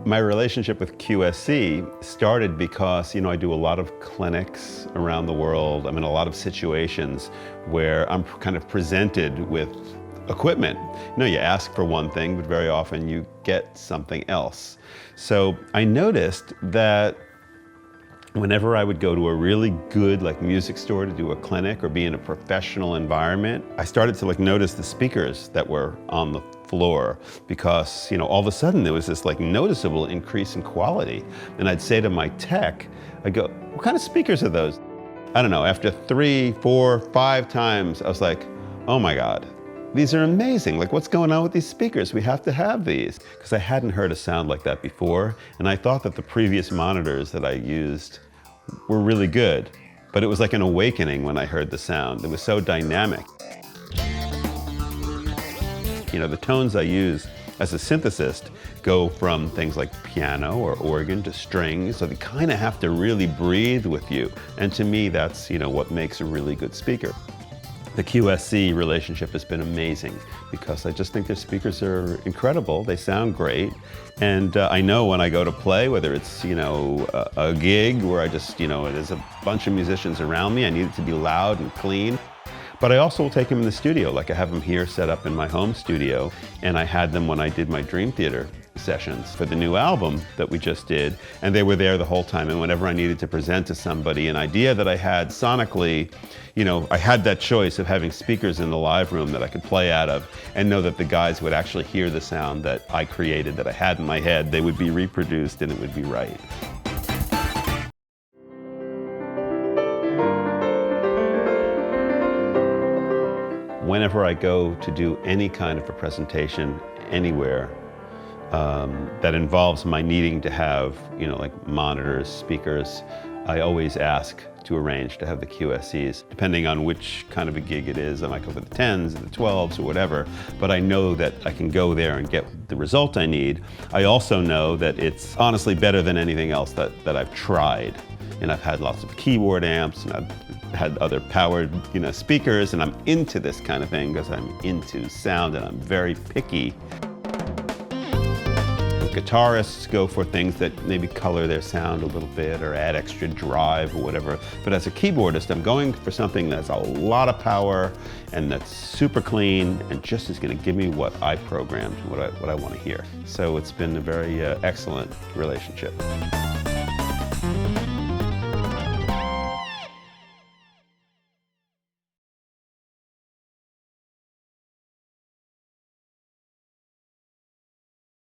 My relationship with QSC started because, I do a lot of clinics around the world. I'm in a lot of situations where I'm kind of presented with equipment. You ask for one thing, but very often you get something else. So I noticed that whenever I would go to a really good music store to do a clinic or be in a professional environment, I started to notice the speakers that were on the floor because, all of a sudden there was this noticeable increase in quality. And I'd say to my tech, I go, what kind of speakers are those? I don't know, after 3, 4, 5 times, I was like, oh my God, these are amazing. What's going on with these speakers? We have to have these. Because I hadn't heard a sound like that before. And I thought that the previous monitors that I used were really good. But it was like an awakening when I heard the sound. It was so dynamic. The tones I use as a synthesist go from things like piano or organ to strings, so they kind of have to really breathe with you. And to me, that's what makes a really good speaker. The QSC relationship has been amazing because I just think their speakers are incredible. They sound great. And I know when I go to play, whether it's, a gig where I just, there's a bunch of musicians around me, I need it to be loud and clean. But I also will take them in the studio. I have them here set up in my home studio. And I had them when I did my Dream Theater sessions for the new album that we just did. And they were there the whole time. And whenever I needed to present to somebody an idea that I had sonically, I had that choice of having speakers in the live room that I could play out of and know that the guys would actually hear the sound that I created, that I had in my head. They would be reproduced and it would be right. Whenever I go to do any kind of a presentation anywhere that involves my needing to have, monitors, speakers, I always ask to arrange to have the QSCs, depending on which kind of a gig it is. I might go for the 10s or the 12s or whatever, but I know that I can go there and get the result I need. I also know that it's honestly better than anything else that I've tried. And I've had lots of keyboard amps, and I've had other powered, speakers, and I'm into this kind of thing because I'm into sound and I'm very picky. Guitarists go for things that maybe color their sound a little bit or add extra drive or whatever. But as a keyboardist, I'm going for something that's a lot of power and that's super clean and just is going to give me what I programmed, what I want to hear. So it's been a very excellent relationship.